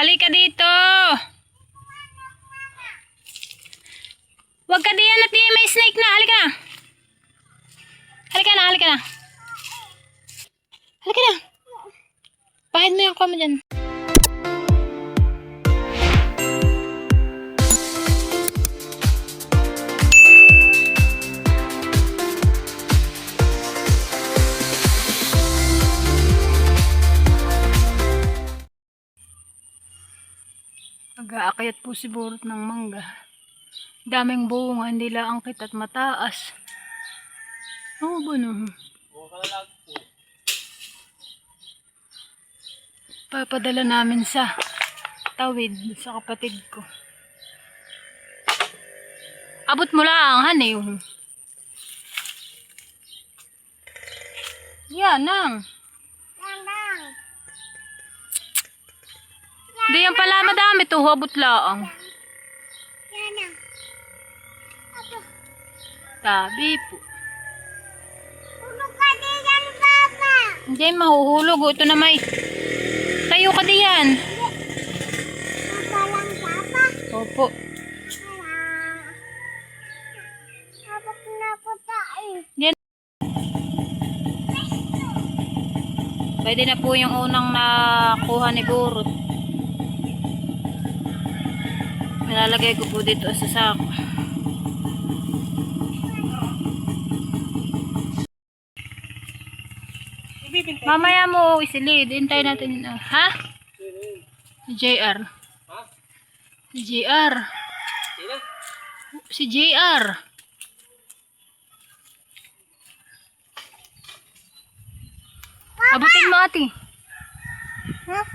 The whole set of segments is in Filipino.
Halika dito. Huwag ka diyan at diyan may snake na. Halika na. Halika na, halika na. Halika na. Pahid mo yung kama dyan. Nag-aakyat po si Burot ng mangga. Daming bunga, hindi laangkit at mataas. Oo ba no? Papadala namin sa tawid sa kapatid ko. Abot mo lang, hanay. Yan, nang. Di yan pala madami to, abot lang. Sabi po. Hulog ka diyan, Papa. Hindi, mahuhulog. Ito na may. Tayo ka diyan. Papa lang, Papa. Opo. Papa, pinapunta eh. Yan. Pwede na po yung unang nakuha ni Burot. Nilalagay ko po dito sa sako. Mamaya mo isilid. Hintay natin. Ha? Si JR. Si JR. Si JR. Abutin mo, ate.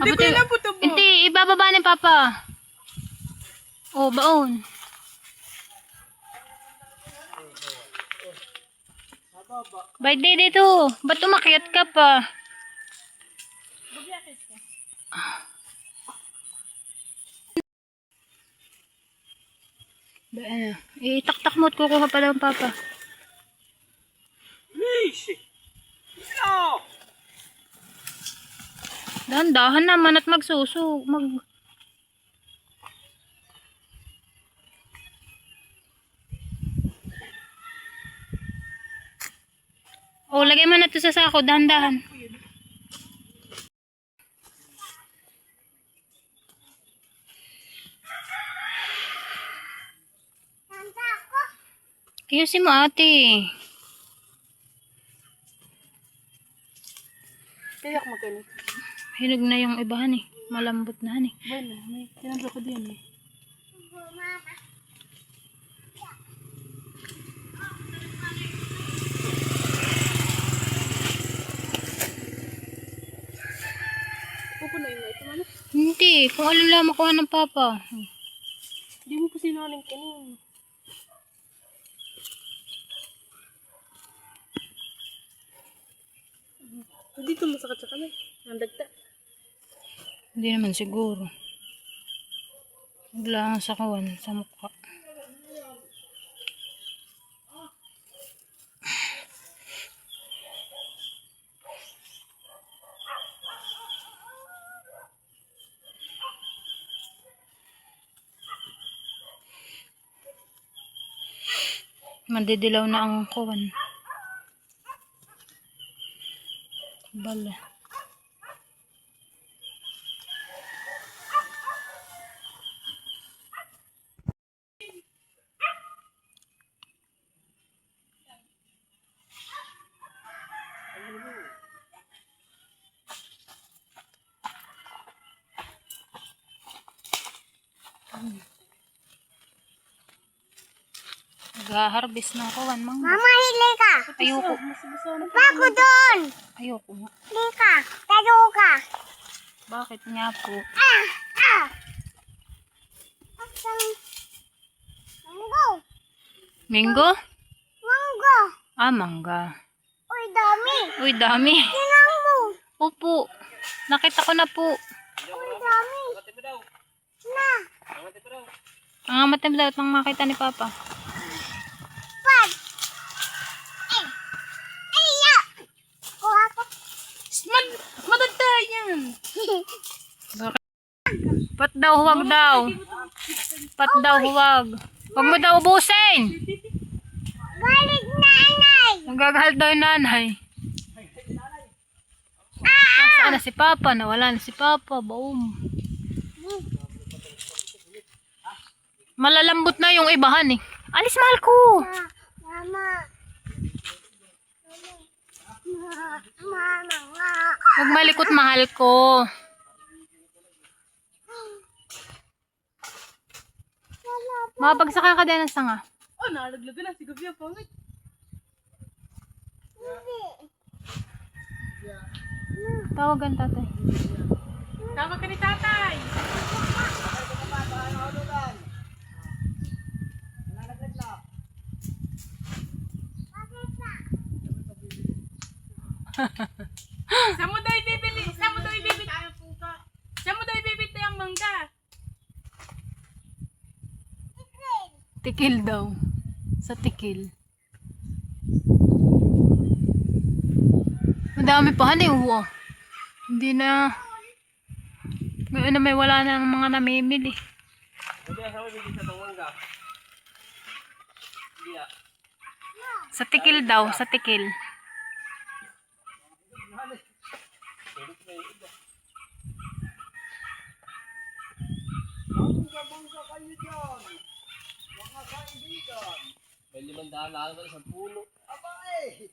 Abutin. Hindi, ibababa ni Papa. Oh, baon. Ba't di dito? Ba't umakyat ka pa? Itaktak mo at kukuha pa lang, Papa. Dahan-dahan naman at magsuso. Oh, lagay mo na ito sa sako. Dahan-dahan. Tanda ako. Ayusin mo, ate. Tiyak mo ganit. Hinog na yung ibahan eh. Malambot na han eh. Bueno, may tinamblo ko din eh. Pupunayin mo ito, ano? Hindi. Kung alin lang makuha ng Papa. Hindi mo po sinungaling kanin. Dito masakit sa kamay. Ang dagta. Hindi naman siguro. Wala sa kawan, sa mukha. Mandidilaw na ang kawan. Bala. Nag-harvest ng kawan, mangga. Mama, hili ka. Ayoko. Bago doon. Ayoko nga. Hili ka. Tayo ka. Bakit nga po? Manggo. Minggo? Manggo. Ah, mangga. Uy, dami. Uy, dami. Tingnan mo. Opo. Nakita ko na po. Uy, dami. Na. Ang amat na dapat nang makita ni Papa. Pag. Ay, ya. Kuha ko. Madagda yan. Pat daw, huwag daw. Pat daw, huwag. Huwag mo daw ubusin. Galit nanay. Nagagalit daw yung nanay. Nasaan na si Papa? Nawala na si Papa. Boom. Malalambot na yung ibahan eh. Alis, mahal ko. Mama. Mama nga. Huwag malikot, mahal ko. Mapagsakan ka din ng sanga. Oh, nalaglagan na si Gabi ang pangit. Tawagan tatay. Tawag ka ni tatay. Saan mo daw ibibili? Saan mo daw ibibili? Saan mo daw ibibili ang mangga? Tikil daw. Sa tikil. Madami pa han eh. Oh. Hindi na. Ngayon na may wala na ang mga namimili. Sa tikil daw. Sa tikil. May 500 lang sa isang puno. Aba eh!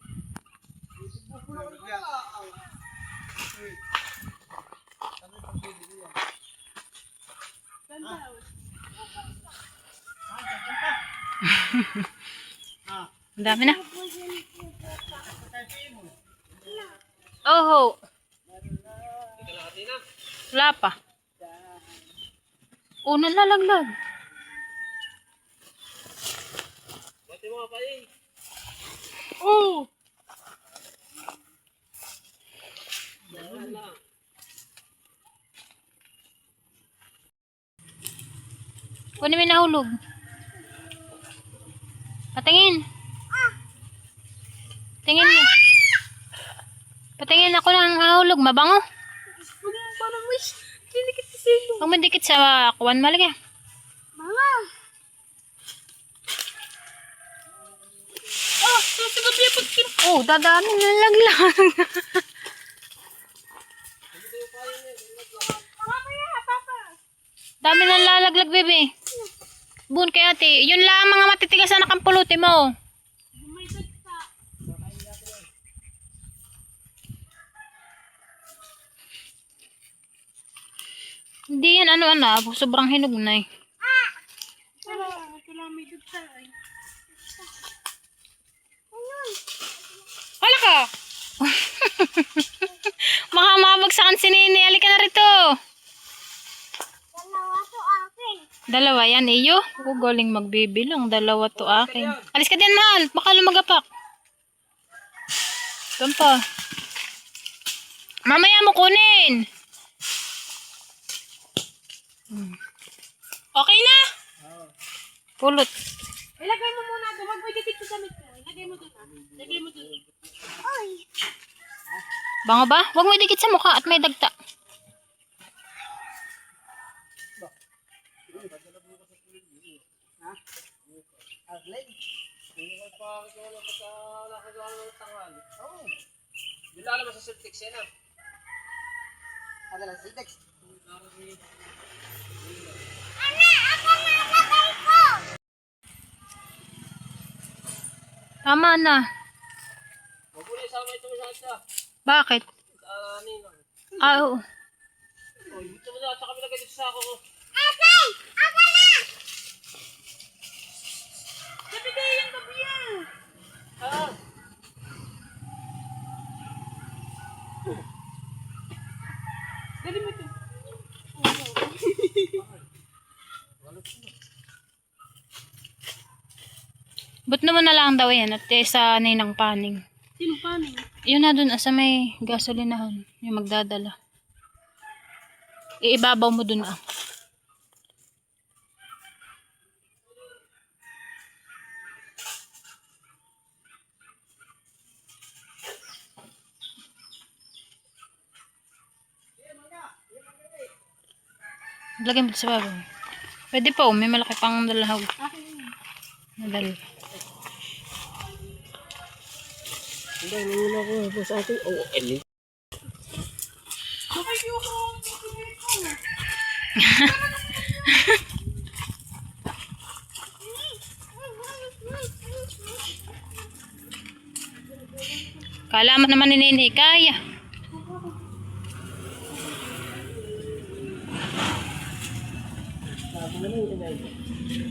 Ang dami na. Oh, wala pa. Oh, nalalaglag. Bati mo pa eh. Oh. Kunin mo yung nahulog. Patingin. Tingin mo. Patingin ako ng nahulog. Mabango. Parang may kinikit sa silo. Huwag mandikit sa kuwan malagay. Mama. Oh, susugot niya pagkin. Oh, dadami na laglag. Mamaya, papa. Dami na lalaglag, bebe. Bun kay ate. Yun lang mga matitigas na nakampuluti mo. May dagsa. Hindi yan ano, sobrang hinog na eh. Ito lang may dagsa eh. Hala ka! Baka mabagsakan si Nini. Halika na rito. Dalawa to akin. Dalawa yan, iyo. Oh, galing magbibilang. Dalawa to akin. Alis ka din, mahal. Baka lumagapak. Doon pa. Mamaya mo kunin. Okay na? Pulot. Ilagay mo muna doon. Huwag mo dikit sa damit ko. Ilagay mo doon. Ilagay mo doon. Oy. Bango ba? Huwag mo idikit sa mukha at may dagta. Bilala mo sa Celtics yan ah. Ana, ako nalagay ko. Tama na. Huwag mo na isama ito sa isa. Bakit? Sa ninang. Ah, oo. Oh, dito mo na. Saka bilagay dito sa ako ko. Akin! Ako na! Sabi kayo yung gabi yan. Ah! Dali mo ito. Ba't naman na lang daw yan at sa ninang paning? Sino paning? Yun na dun, sa may gasolinahan. Yung magdadala. Iibabaw mo dun ah. Lagyan mo sa bago. Pwede pa, may malaki pang dalahog. Nadal. Hindi, nanguna ko. Boss ate. Oh, Elin. Kala mo naman ni Nene, kaya.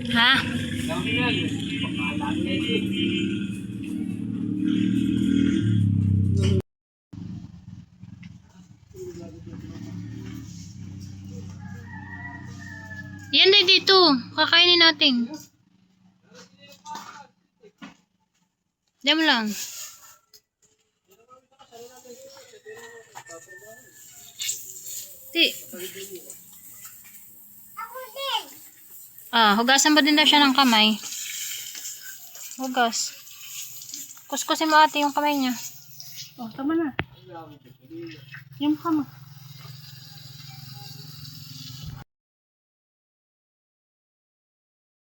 Ha? Dami yan. Dami yan eh. Yan na dito. Kakainin natin. Diyan mo lang. Ti. Ako din. Hugasan mo din daw siya ng kamay. Hugas. Kuskusin mo ate yung kamay niya. Oh, tama na. Yung mukha mo.